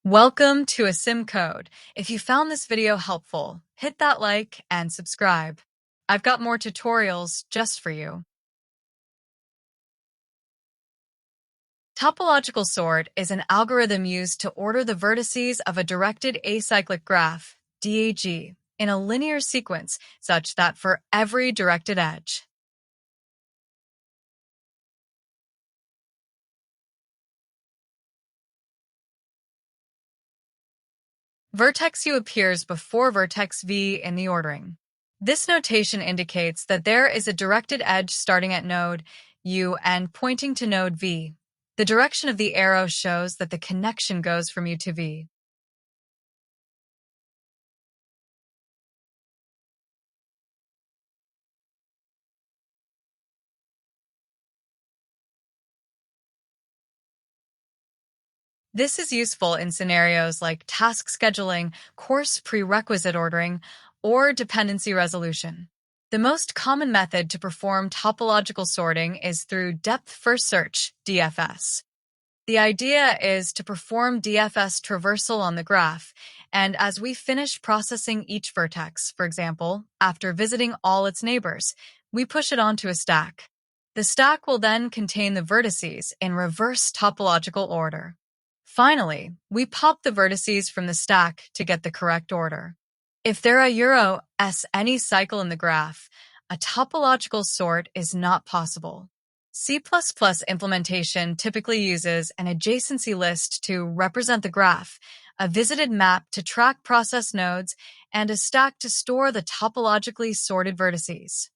Welcome to a sim code. If you found this video helpful, hit that like and subscribe. I've got more tutorials just for you. Topological sort is an algorithm used to order the vertices of a directed acyclic graph, DAG, in a linear sequence such that for every directed edge, vertex U appears before vertex V in the ordering. This notation indicates that there is a directed edge starting at node U and pointing to node V. The direction of the arrow shows that the connection goes from U to V. This is useful in scenarios like task scheduling, course prerequisite ordering, or dependency resolution. The most common method to perform topological sorting is through depth-first search, DFS. The idea is to perform DFS traversal on the graph, and as we finish processing each vertex, for example, after visiting all its neighbors, we push it onto a stack. The stack will then contain the vertices in reverse topological order. Finally, we pop the vertices from the stack to get the correct order. If there are Euro S any cycle in the graph, a topological sort is not possible. C++ implementation typically uses an adjacency list to represent the graph, a visited map to track process nodes, and a stack to store the topologically sorted vertices.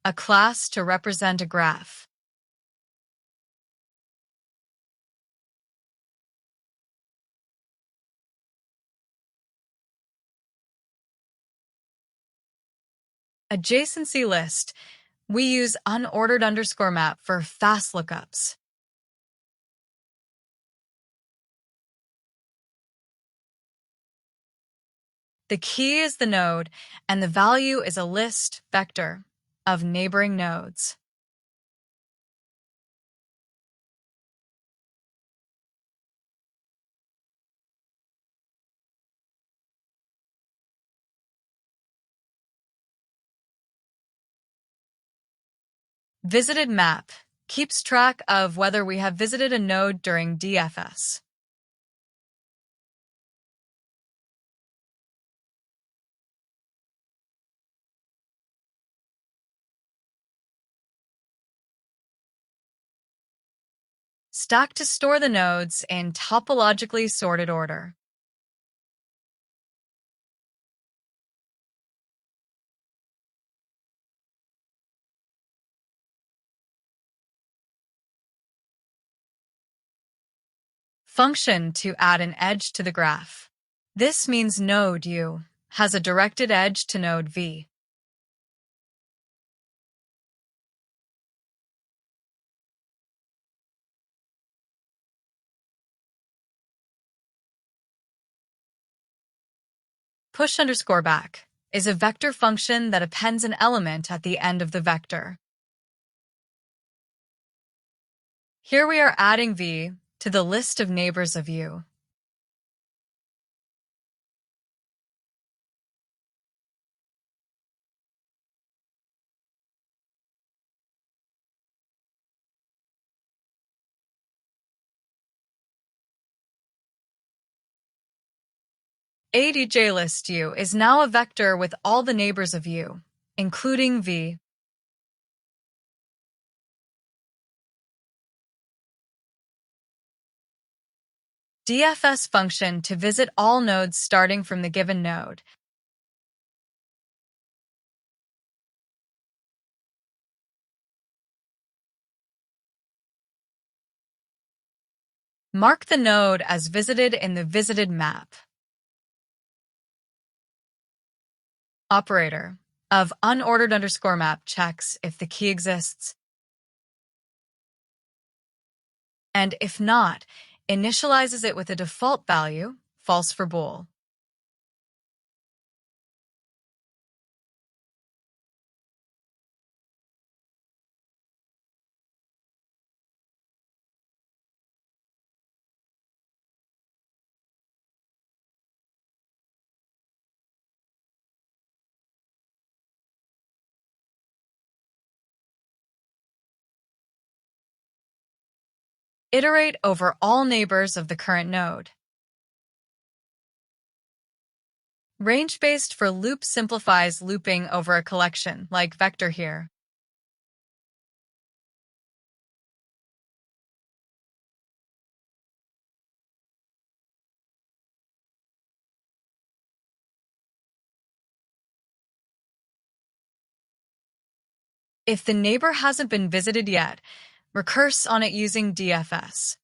A class to represent a graph. Adjacency list. We use unordered underscore map for fast lookups. The key is the node, and the value is a list vector of neighboring nodes. Visited map keeps track of whether we have visited a node during DFS. Stack to store the nodes in topologically sorted order. Function to add an edge to the graph. This means node U has a directed edge to node V. Push underscore back is a vector function that appends an element at the end of the vector. Here we are adding V to the list of neighbors of U. ADJ list U is now a vector with all the neighbors of U, including V. DFS function to visit all nodes starting from the given node. Mark the node as visited in the visited map. Operator of unordered underscore map checks if the key exists, and if not, initializes it with a default value, false for bool. Iterate over all neighbors of the current node. Range-based for loop simplifies looping over a collection, like vector here. If the neighbor hasn't been visited yet, recurse on it using DFS.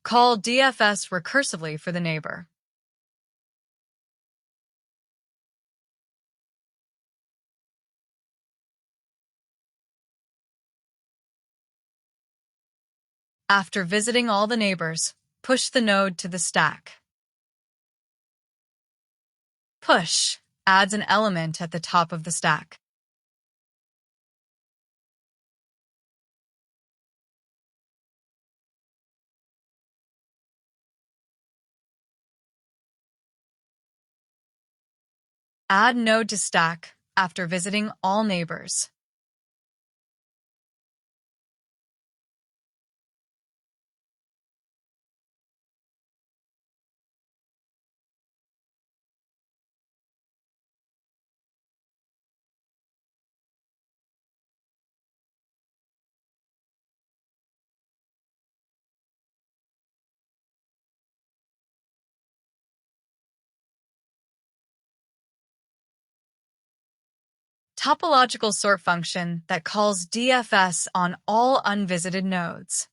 Call DFS recursively for the neighbor. After visiting all the neighbors, push the node to the stack. Push adds an element at the top of the stack. Add node to stack after visiting all neighbors. Topological sort function that calls DFS on all unvisited nodes.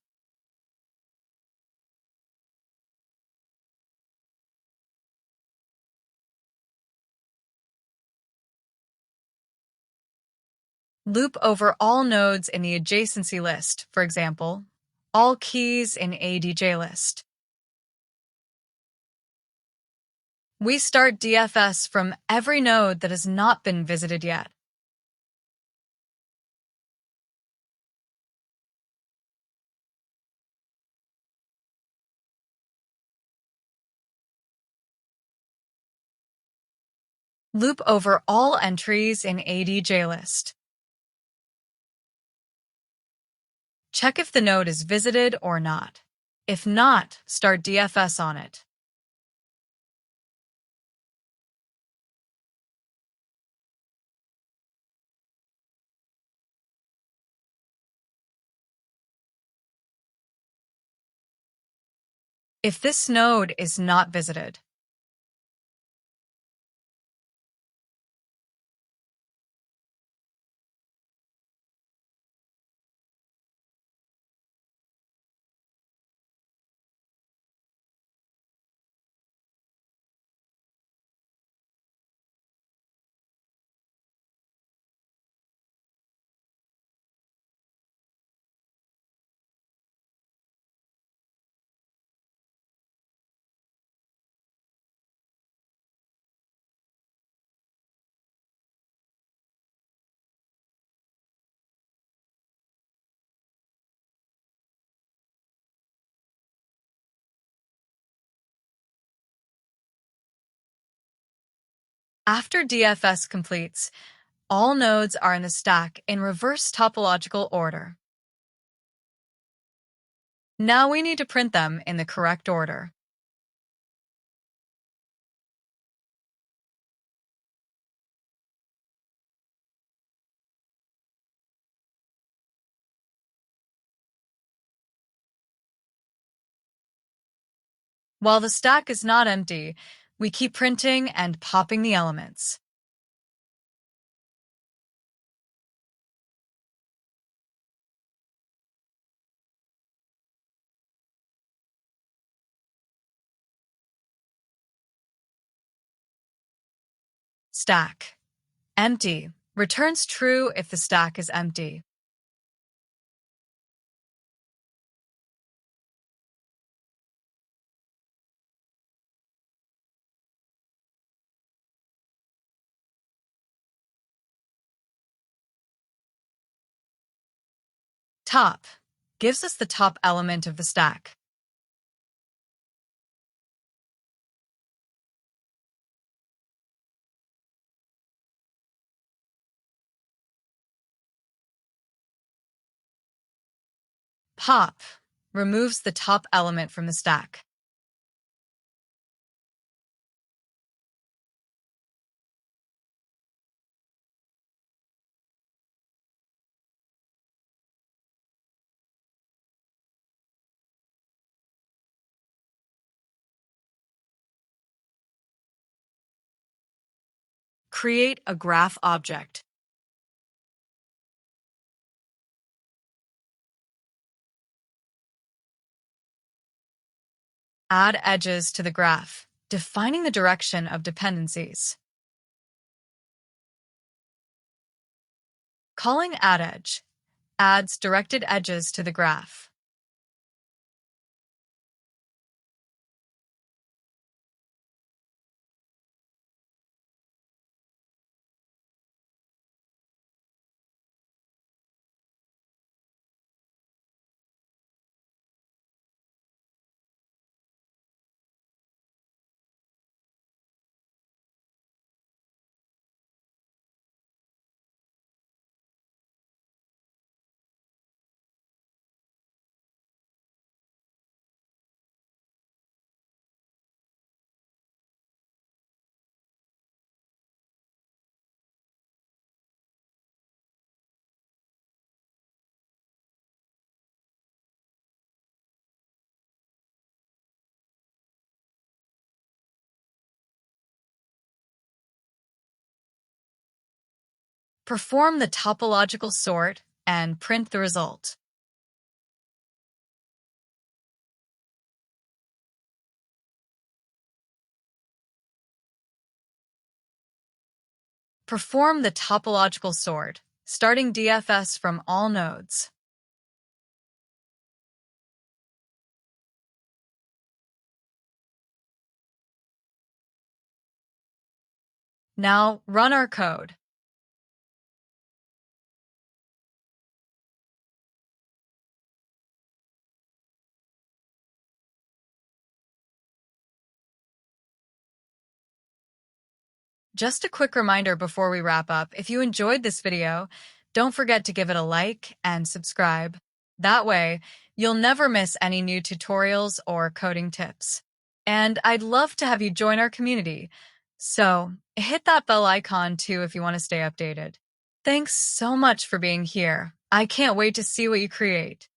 Loop over all nodes in the adjacency list, for example, all keys in ADJ list. We start DFS from every node that has not been visited yet. Loop over all entries in ADJ list. Check if the node is visited or not. If not, start DFS on it. If this node is not visited, After DFS completes, all nodes are in the stack in reverse topological order. Now we need to print them in the correct order. While the stack is not empty, we keep printing and popping the elements. Stack. Empty. Returns true if the stack is empty. Top. Gives us the top element of the stack. Pop. Removes the top element from the stack. Create a graph object. Add edges to the graph, defining the direction of dependencies. Calling addEdge adds directed edges to the graph. Perform the topological sort and print the result. Perform the topological sort, starting DFS from all nodes. Now run our code. Just a quick reminder before we wrap up, if you enjoyed this video, don't forget to give it a like and subscribe. That way, you'll never miss any new tutorials or coding tips. And I'd love to have you join our community. So hit that bell icon too if you want to stay updated. Thanks so much for being here. I can't wait to see what you create.